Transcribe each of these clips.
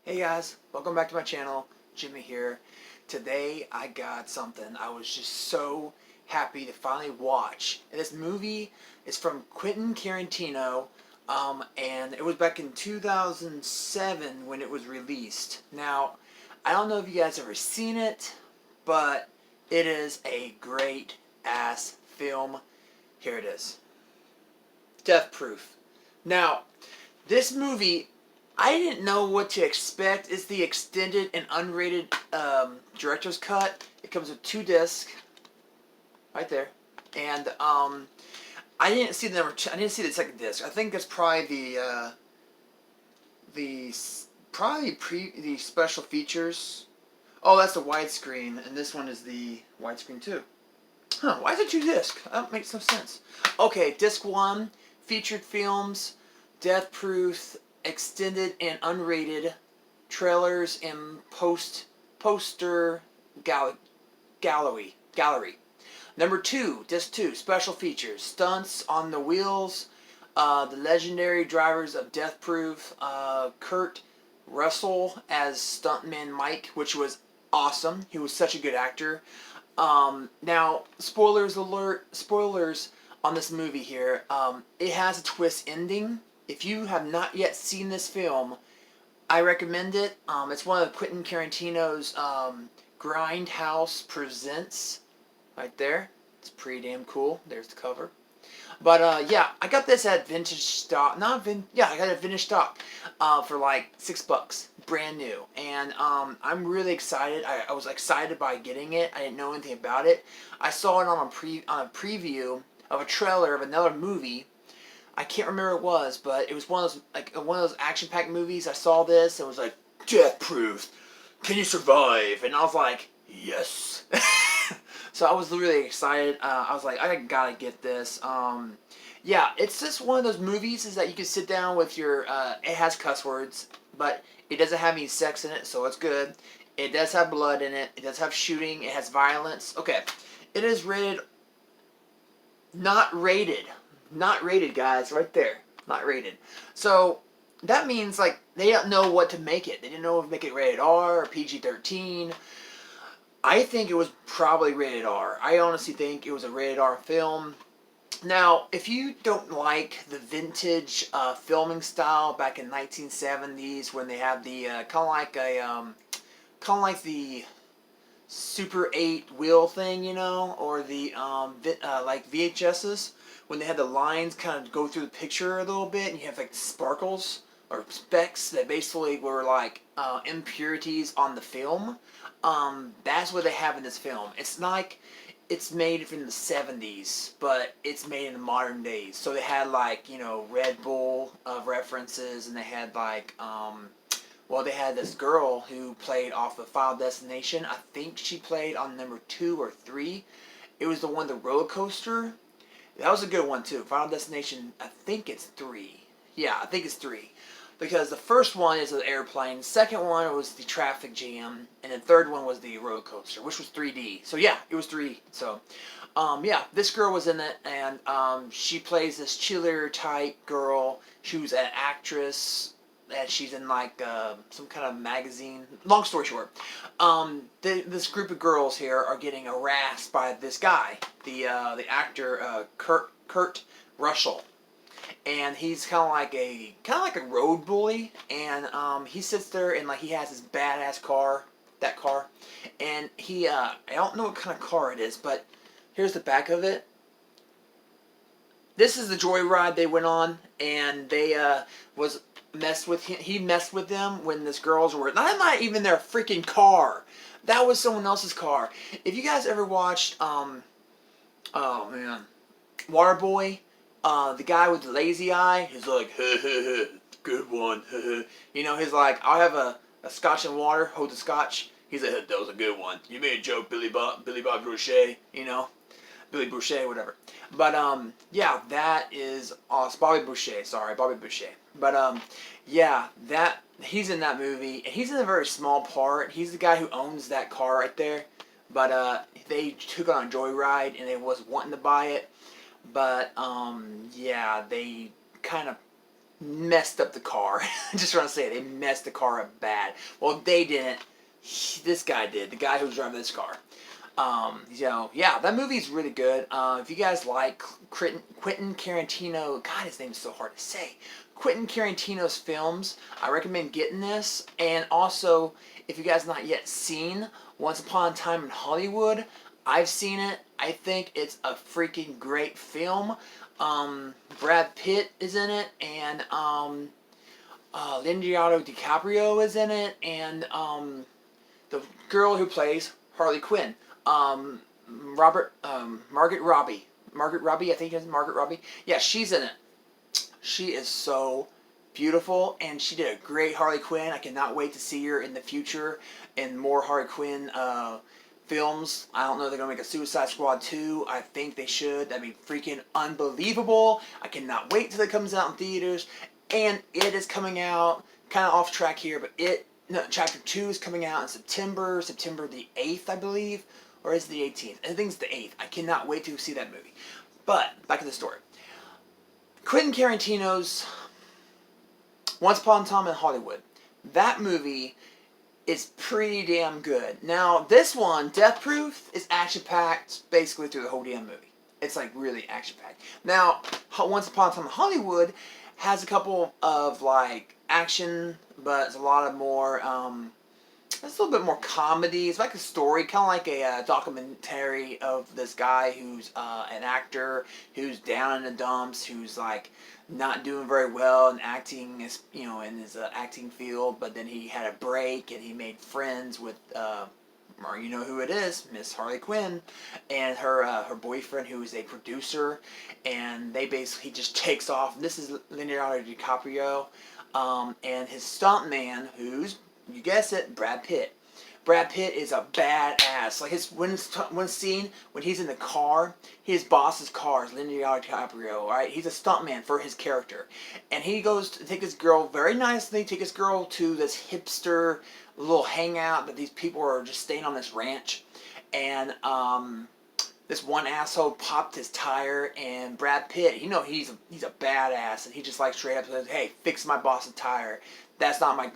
Hey guys, welcome back to my channel. Jimmy here. Today I got something I was just so happy to finally watch. And this movie is from Quentin Tarantino, and it was back in 2007 when it was released. Now, I don't know if you guys ever seen it, but it is a great ass film. Here it is. Death Proof. Now, this movie, I didn't know what to expect. It's the extended and unrated director's cut. It comes with 2 discs, right there, and I didn't see the I didn't see the second disc. I think that's probably the special features. Oh, that's the widescreen, and this one is the widescreen too. Huh? Why is it 2 discs? That makes no sense. Okay, disc 1, featured films, Death Proof, extended and unrated, trailers and poster gallery. Number 2, disc 2, special features, stunts on the wheels, the legendary drivers of Death Proof, Kurt Russell as stuntman Mike, which was awesome. He was such a good actor. Now, spoilers alert, spoilers on this movie here. It has a twist ending. If you have not yet seen this film, I recommend it. It's one of Quentin Tarantino's Grindhouse Presents, right there. It's pretty damn cool. There's the cover. But yeah, I got this at vintage stock. Yeah, I got it at vintage stock for like $6, brand new. And I'm really excited. I was excited by getting it. I didn't know anything about it. I saw it on a preview of a trailer of another movie. I can't remember what it was, but it was one of those action-packed movies. I saw this and was like, Death Proof. Can you survive? And I was like, yes. So I was really excited. I was like, I gotta get this. Yeah, it's just one of those movies is that you can sit down with your. It has cuss words, but it doesn't have any sex in it, so it's good. It does have blood in it. It does have shooting. It has violence. Okay, it is rated. Not rated. Not rated, guys. Right there. Not rated. So that means like they don't know what to make it. They didn't know if to make it rated R or PG-13. I think it was probably rated R. I honestly think it was a rated R film. Now, if you don't like the vintage filming style back in 1970s when they have the kind of like the Super 8 wheel thing, you know, or the like VHSs when they had the lines kind of go through the picture a little bit, and you have like sparkles or specks that basically were like impurities on the film. That's what they have in this film. It's like it's made from the 70s, but it's made in the modern days. So they had like, you know, Red Bull references, and they had like well, they had this girl who played off of Final Destination. I think she played on number 2 or 3. It was the one, the roller coaster. That was a good one too. Final Destination, I think it's 3. Yeah, I think it's 3. Because the first one is the airplane, the second one was the traffic jam, and the third one was the roller coaster, which was 3D. So yeah, it was 3D. So, yeah, this girl was in it, and she plays this cheerleader type girl. She was an actress, and she's in like some kind of magazine. Long story short, this group of girls here are getting harassed by this guy, the actor Kurt Russell. And he's kind of like a road bully, and he sits there and like he has his badass car, that car, and he I don't know what kind of car it is, but here's the back of it. This is the joyride they went on, and they was messed with him. He messed with them when this girls were not even their freaking car. That was someone else's car. If you guys ever watched oh man, Waterboy. The guy with the lazy eye, he's like, good one, you know, he's like, I'll have a scotch and water, hold the scotch. He's like, that was a good one. You made a joke, Billy Bob Brochet, you know, Billy Brochet, whatever. But, yeah, that is awesome. Bobby Boucher. But, yeah, he's in that movie, and he's in a very small part. He's the guy who owns that car right there. But, they took on a joyride, and they was wanting to buy it. But, yeah, they kind of messed up the car. I just want to say they messed the car up bad. Well, they didn't. This guy did. The guy who was driving this car. Yeah, that movie's really good. If you guys like Quentin Tarantino, God, his name is so hard to say. Quentin Tarantino's films, I recommend getting this. And also, if you guys not yet seen Once Upon a Time in Hollywood, I've seen it. I think it's a freaking great film. Brad Pitt is in it, and Leonardo DiCaprio is in it, and the girl who plays Harley Quinn, Margot Robbie. Margot Robbie, I think it's Margot Robbie. Yeah, she's in it. She is so beautiful, and she did a great Harley Quinn. I cannot wait to see her in the future in more Harley Quinn films. I don't know if they're going to make a Suicide Squad 2. I think they should. That'd be freaking unbelievable. I cannot wait till it comes out in theaters. And it is coming out, kind of off track here, but Chapter 2 is coming out in September the 8th, I believe. Or is it the 18th? I think it's the 8th. I cannot wait to see that movie. But, back to the story. Quentin Tarantino's Once Upon a Time in Hollywood. That movie is pretty damn good. Now, this one, Death Proof, is action-packed basically through the whole damn movie. It's like really action-packed. Now, Once Upon a Time in Hollywood has a couple of like action, but it's a lot of more, it's a little bit more comedy. It's like a story, kind of like a documentary of this guy who's an actor who's down in the dumps, who's like not doing very well in acting, in his acting field. But then he had a break and he made friends with, or you know who it is, Miss Harley Quinn, and her boyfriend, who is a producer, and he just takes off. This is Leonardo DiCaprio, and his stuntman, who's, you guess it, Brad Pitt. Brad Pitt is a badass. Like one scene when he's in the car, his boss's car is Leonardo DiCaprio. Right, he's a stuntman for his character, and he goes to take his girl very nicely. Take his girl to this hipster little hangout that these people are just staying on this ranch, and this one asshole popped his tire, and Brad Pitt, he's a badass, and he just like straight up says, "Hey, fix my boss's tire. That's not my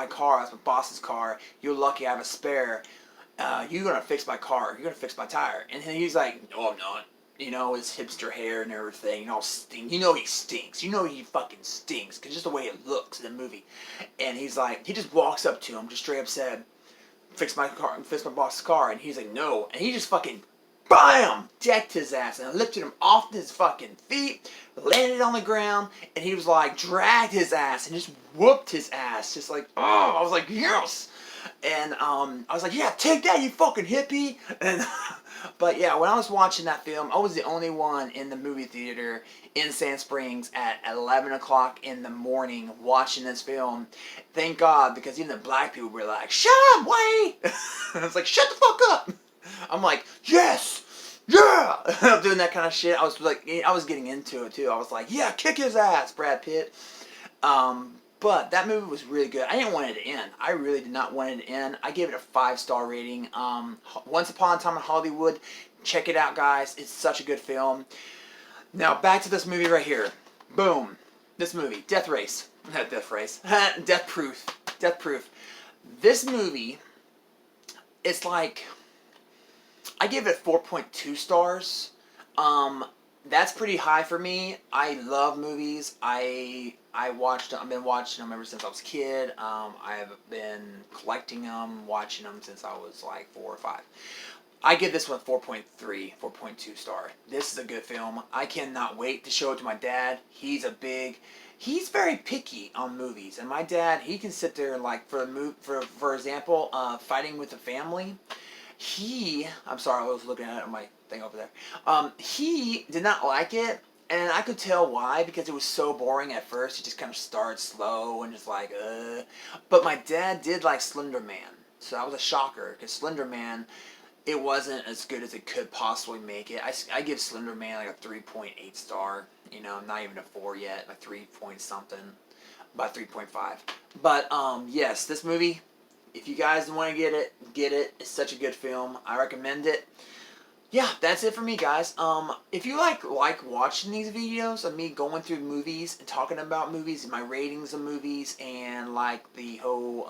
car. That's my boss's car. You're lucky I have a spare. You're gonna fix my car. You're gonna fix my tire." And then he's like, "No, I'm not." His hipster hair and everything, all stink. He stinks. He fucking stinks, cause just the way it looks in the movie. And he's like, he just walks up to him, just straight up said, "Fix my car, fix my boss's car." And he's like, "No." And he just fucking, BAM! Decked his ass and lifted him off his fucking feet, landed on the ground, and he was like, dragged his ass and just whooped his ass. Just like, oh, I was like, yes! And I was like, yeah, take that, you fucking hippie! And but yeah, when I was watching that film, I was the only one in the movie theater in Sand Springs at 11 o'clock in the morning watching this film. Thank God, because even the black people were like, "Shut up, Wayne!" I was like, "Shut the fuck up!" I'm like, "Yes! Yeah!" I'm doing that kind of shit. I was getting into it too. I was like, "Yeah, kick his ass, Brad Pitt." But that movie was really good. I didn't want it to end. I really did not want it to end. I gave it a 5-star rating. Once Upon a Time in Hollywood. Check it out, guys. It's such a good film. Now, back to this movie right here. Boom. This movie. Death Race. Not Death Race. Death Proof. Death Proof. This movie, it's like, I give it 4.2 stars. That's pretty high for me. I love movies. I've been watching them ever since I was a kid. I've been collecting them, watching them since I was like 4 or 5. I give this one 4.3, 4.2 star. This is a good film. I cannot wait to show it to my dad. He's very picky on movies, and my dad, he can sit there and like for example, Fighting with the Family. I'm sorry, I was looking at my thing over there. He did not like it, and I could tell why, because it was so boring at first. It just kind of started slow and just like, But my dad did like Slender Man, so that was a shocker, because Slender Man, it wasn't as good as it could possibly make it. I give Slender Man like a 3.8 star, not even a 4 yet, like 3 point something, about 3.5. But, yes, this movie, if you guys want to get it. It's such a good film. I recommend it. yeah, that's it for me, guys. If you like watching these videos of me going through movies and talking about movies and my ratings of movies and like the whole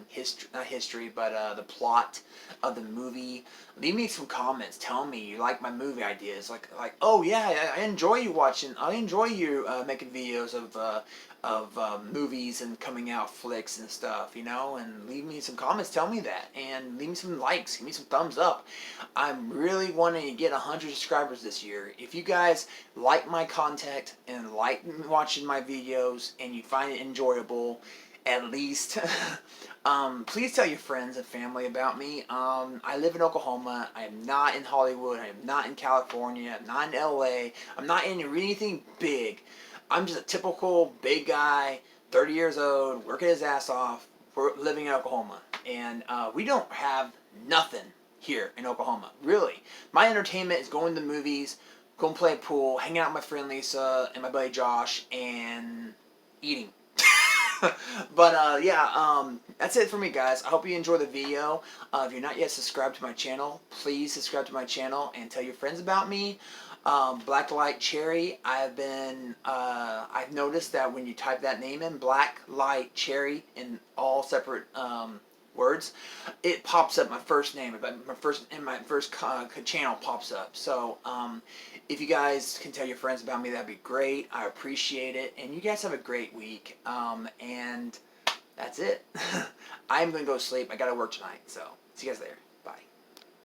history, not history, but the plot of the movie, leave me some comments. Tell me you like my movie ideas. Oh yeah, I enjoy you watching. I enjoy you making videos of movies and coming out flicks and stuff, you know, and leave me some comments, tell me that, and leave me some likes, give me some thumbs up. I'm really wanting to get 100 subscribers this year. If you guys like my content and like watching my videos and you find it enjoyable, at least, please tell your friends and family about me. I live in Oklahoma. I am not in Hollywood. I am not in California. I'm not in LA. I'm not in anything big. I'm just a typical big guy, 30 years old, working his ass off, living in Oklahoma. And we don't have nothing here in Oklahoma. Really. My entertainment is going to the movies, going to play pool, hanging out with my friend Lisa and my buddy Josh, and eating. But yeah, that's it for me, guys. I hope you enjoy the video. If you're not yet subscribed to my channel, please subscribe to my channel and tell your friends about me. Black Light Cherry. I've noticed that when you type that name in, Black Light Cherry, in all separate words, it pops up my first name. My first channel pops up. So if you guys can tell your friends about me, that'd be great. I appreciate it. And you guys have a great week. And that's it. I'm gonna go sleep. I gotta work tonight. So see you guys later.